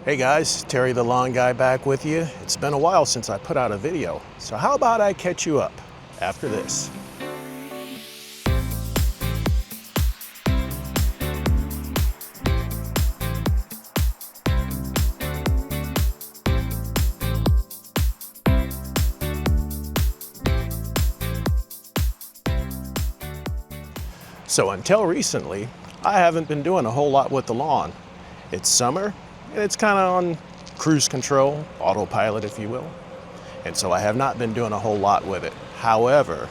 Hey guys, Terry the Lawn Guy back with you. It's been a while since I put out a video, so how about I catch you up after this? So until recently, I haven't been doing a whole lot with the lawn. It's summer, and it's kind of on cruise control, autopilot if you will. And so I have not been doing a whole lot with it. However,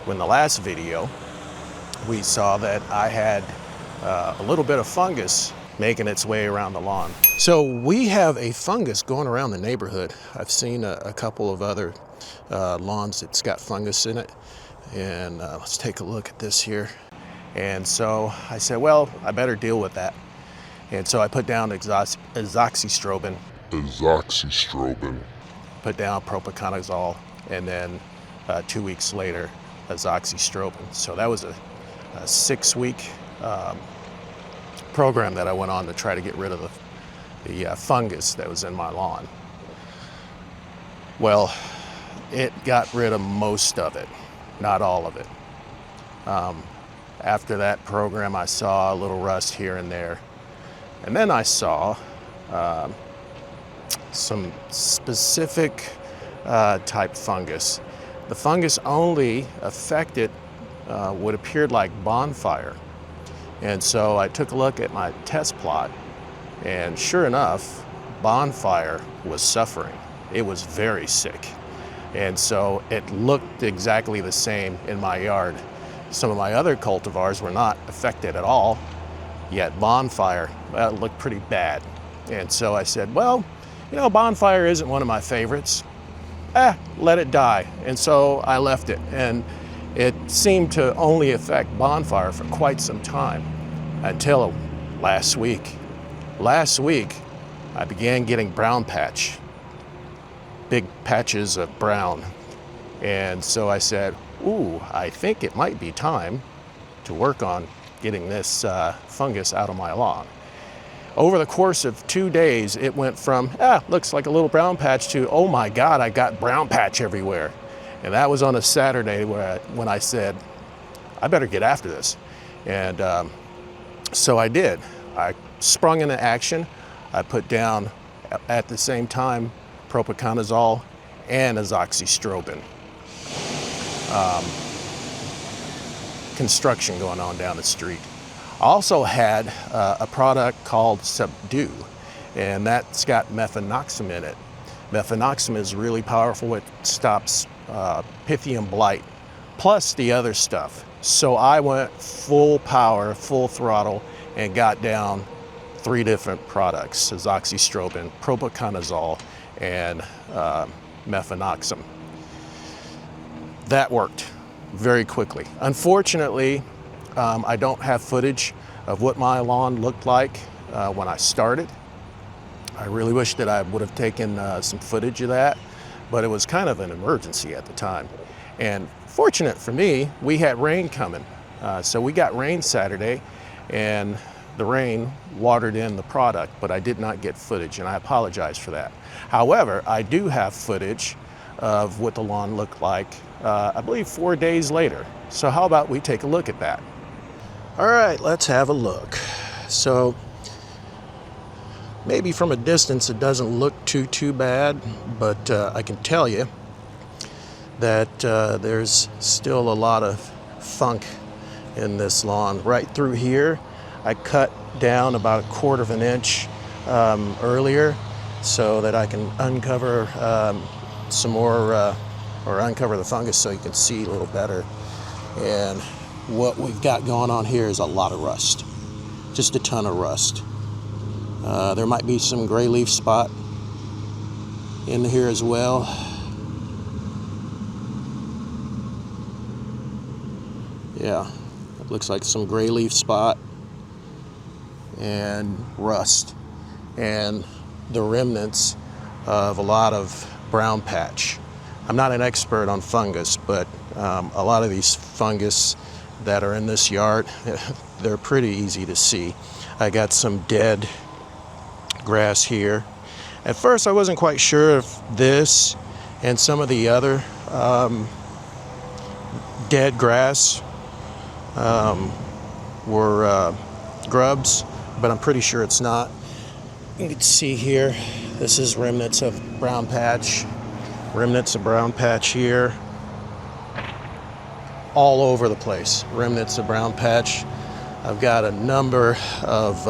in the last video, we saw that I had a little bit of fungus making its way around the lawn. So we have a fungus going around the neighborhood. I've seen a couple of other lawns that's got fungus in it. And let's take a look at this here. And so I said, well, I better deal with that. And so I put down azoxystrobin. Put down propiconazole, and then 2 weeks later, azoxystrobin. So that was a 6-week program that I went on to try to get rid of the fungus that was in my lawn. Well, it got rid of most of it, not all of it. After that program, I saw a little rust here and there. And then I saw some specific type fungus. The fungus only affected what appeared like bonfire. And so I took a look at my test plot, and sure enough, bonfire was suffering. It was very sick. And so it looked exactly the same in my yard. Some of my other cultivars were not affected at all, yet bonfire, well, it looked pretty bad. And so I said, well, you know, bonfire isn't one of my favorites. Let it die. And so I left it. And it seemed to only affect bonfire for quite some time until last week. Last week, I began getting brown patch, big patches of brown. And so I said, ooh, I think it might be time to work on getting this fungus out of my lawn. Over the course of 2 days, it went from, looks like a little brown patch to, oh my God, I got brown patch everywhere. And that was on a Saturday when I said, I better get after this. And so I did. I sprung into action. I put down, at the same time, propiconazole and azoxystrobin. Construction going on down the street. I also had a product called Subdue, and that's got mefenoxam in it. Mefenoxam is really powerful. It stops Pythium blight, plus the other stuff. So I went full power, full throttle, and got down 3 different products: azoxystrobin, propiconazole, and mefenoxam. That worked very quickly. Unfortunately, I don't have footage of what my lawn looked like when I started. I really wish that I would have taken some footage of that, but it was kind of an emergency at the time. And fortunate for me, we had rain coming. So we got rain Saturday, and the rain watered in the product, but I did not get footage, and I apologize for that. However, I do have footage of what the lawn looked like, I believe 4 days later. So how about we take a look at that? All right, let's have a look. So maybe from a distance it doesn't look too bad, but I can tell you that there's still a lot of funk in this lawn. Right through here, I cut down about 1/4 of an inch earlier so that I can uncover some more, or uncover the fungus so you can see a little better. And what we've got going on here is a lot of rust, just a ton of rust. There might be some gray leaf spot in here as well. Yeah, it looks like some gray leaf spot and rust and the remnants of a lot of brown patch. I'm not an expert on fungus, but a lot of these fungus that are in this yard, they're pretty easy to see. I got some dead grass here At first I wasn't quite sure if this and some of the other dead grass were grubs, but I'm pretty sure it's not. You can see here, this is remnants of brown patch, remnants of brown patch here, all over the place, remnants of brown patch. I've got a number of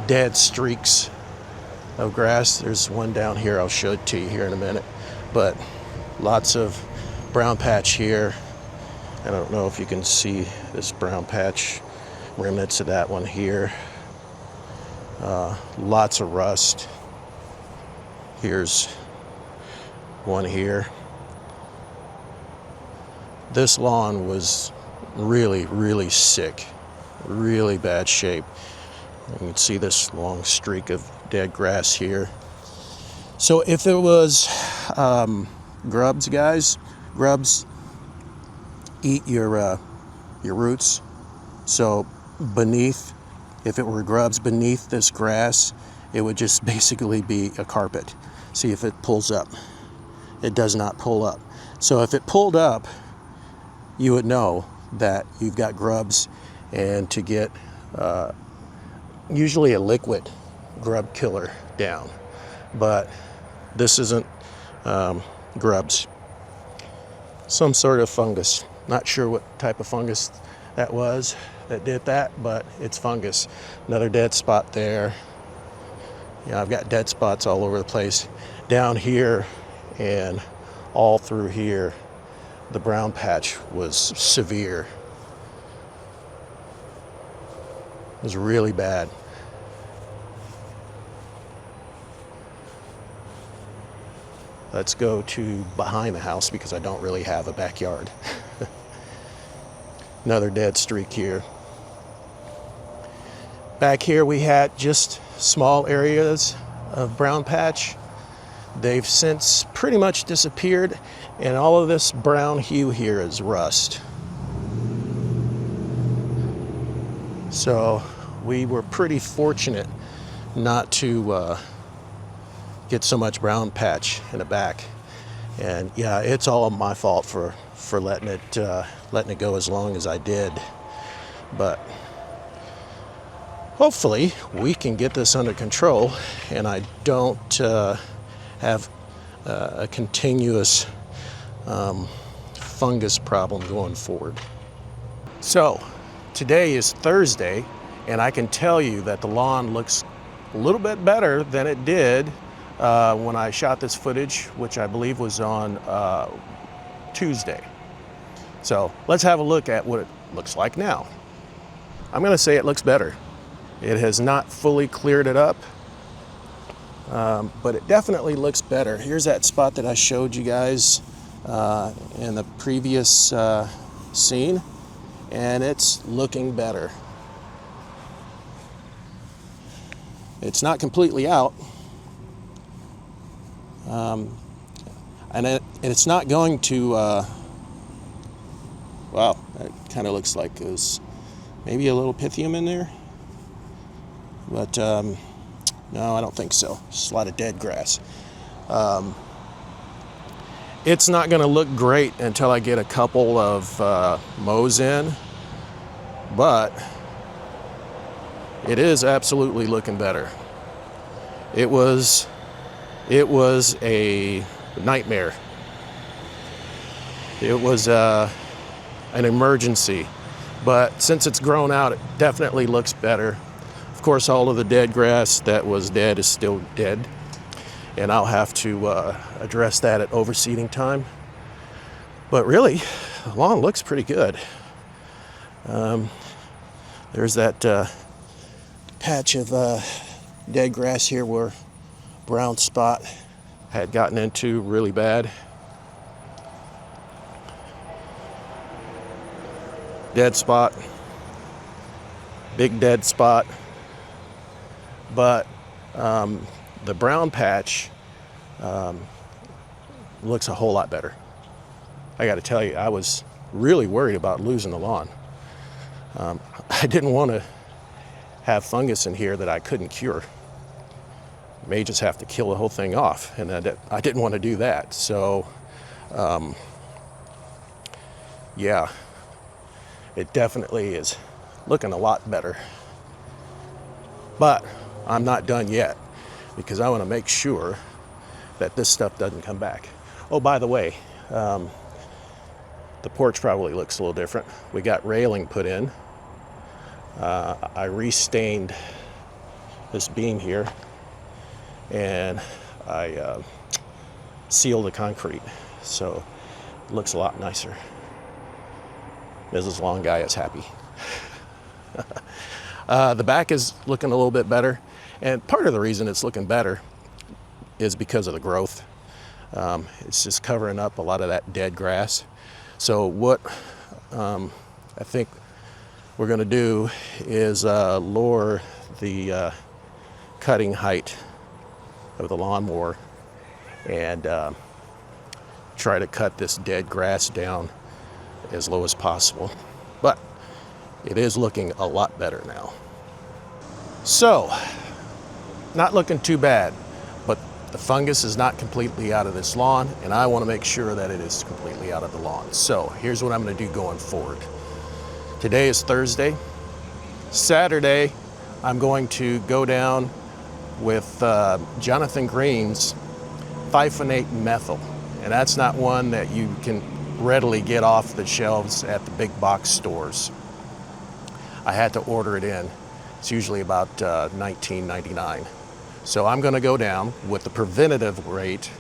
dead streaks of grass. There's one down here, I'll show it to you here in a minute, but lots of brown patch here. I don't know if you can see this brown patch, remnants of that one here. Lots of rust. Here's one here. This lawn was really, really sick, really bad shape. You can see this long streak of dead grass here. So if it was grubs, guys, grubs eat your roots. So beneath, if it were grubs beneath this grass, it would just basically be a carpet. See if it pulls up. It does not pull up. So if it pulled up, you would know that you've got grubs, and to get usually a liquid grub killer down. But this isn't grubs. Some sort of fungus. Not sure what type of fungus that was that did that, but it's fungus. Another dead spot there. Yeah, I've got dead spots all over the place. Down here and all through here, the brown patch was severe. It was really bad. Let's go to behind the house because I don't really have a backyard. Another dead streak here. Back here we had just small areas of brown patch. They've since pretty much disappeared, and all of this brown hue here is rust. So we were pretty fortunate not to get so much brown patch in the back. And yeah, it's all my fault for letting it go as long as I did. But hopefully we can get this under control, and I don't have a continuous fungus problem going forward. So today is Thursday, and I can tell you that the lawn looks a little bit better than it did when I shot this footage, which I believe was on Tuesday. So let's have a look at what it looks like now. I'm going to say it looks better. It has not fully cleared it up, but it definitely looks better. Here's that spot that I showed you guys in the previous scene, and it's looking better. It's not completely out, and it's not going to wow, that kind of looks like there's maybe a little pythium in there, but no, I don't think so. Just a lot of dead grass. It's not going to look great until I get a couple of mows in, but it is absolutely looking better. It was a nightmare. It was an emergency, but since it's grown out, it definitely looks better. Of course, all of the dead grass that was dead is still dead, and I'll have to address that at overseeding time. But really, the lawn looks pretty good. There's that patch of dead grass here where brown spot had gotten into really bad. Dead spot, big dead spot, but the brown patch looks a whole lot better. I got to tell you, I was really worried about losing the lawn. I didn't want to have fungus in here that I couldn't cure, may just have to kill the whole thing off, and I didn't want to do that. So yeah, it definitely is looking a lot better. But I'm not done yet, because I want to make sure that this stuff doesn't come back. Oh, by the way, the porch probably looks a little different. We got railing put in. I restained this beam here, and I sealed the concrete, so it looks a lot nicer. Mrs. Long Guy is happy. The back is looking a little bit better, and part of the reason it's looking better is because of the growth. It's just covering up a lot of that dead grass. So what I think we're going to do is lower the cutting height of the lawnmower and try to cut this dead grass down as low as possible. But it is looking a lot better now. So, not looking too bad, but the fungus is not completely out of this lawn, and I want to make sure that it is completely out of the lawn. So here's what I'm going to do going forward. Today is Thursday. Saturday, I'm going to go down with Jonathan Green's Thiophanate methyl, and that's not one that you can readily get off the shelves at the big box stores. I had to order it in. It's usually about $19.99. So I'm going to go down with the preventative rate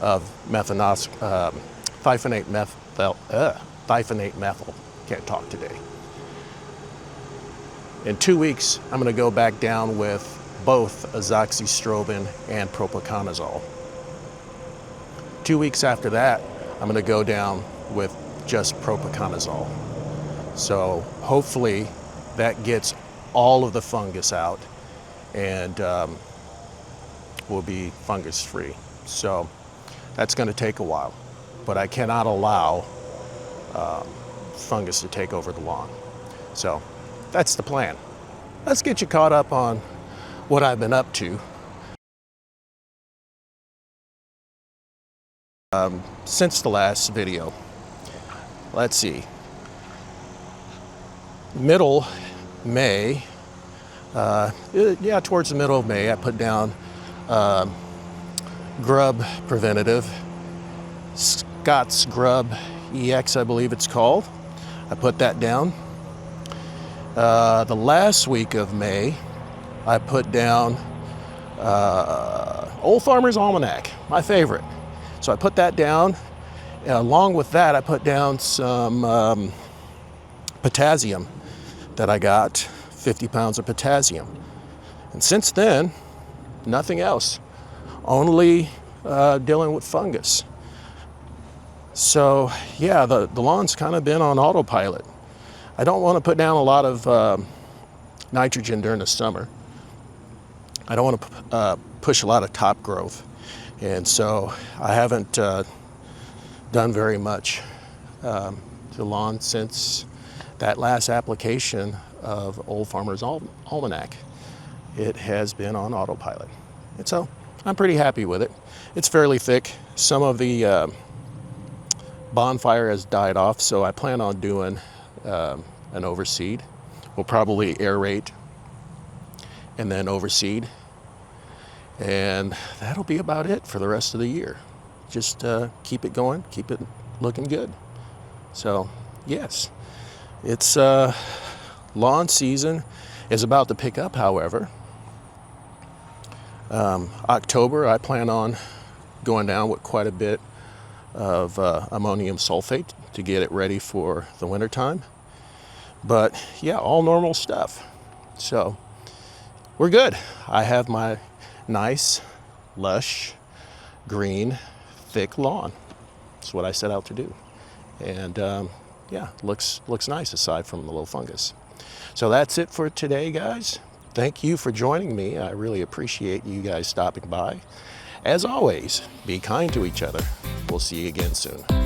of thiophanate methyl. Can't talk today. In 2 weeks, I'm going to go back down with both azoxystrobin and propiconazole. 2 weeks after that, I'm going to go down with just propiconazole. So hopefully that gets all of the fungus out, and will be fungus free. So that's going to take a while, but I cannot allow fungus to take over the lawn. So that's the plan. Let's get you caught up on what I've been up to. Since the last video, let's see, middle May, towards the middle of May, I put down grub preventative, Scott's Grub EX, I believe it's called. I put that down. The last week of May, I put down Old Farmer's Almanac, my favorite. So I put that down. Along with that, I put down some potassium that I got, 50 pounds of potassium. And since then, nothing else, only dealing with fungus. So yeah, the lawn's kind of been on autopilot. I don't want to put down a lot of nitrogen during the summer. I don't want to push a lot of top growth. And so I haven't done very much to the lawn since that last application of Old Farmer's Almanac. It has been on autopilot. And so I'm pretty happy with it. It's fairly thick. Some of the bonfire has died off, so I plan on doing an overseed. We'll probably aerate and then overseed. And that'll be about it for the rest of the year. Just keep it going, keep it looking good. So yes, it's lawn season is about to pick up, however. October, I plan on going down with quite a bit of ammonium sulfate to get it ready for the wintertime. But yeah, all normal stuff. So we're good. I have my nice, lush, green, thick lawn. That's what I set out to do. And yeah, looks nice aside from the little fungus. So that's it for today, guys. Thank you for joining me. I really appreciate you guys stopping by. As always, be kind to each other. We'll see you again soon.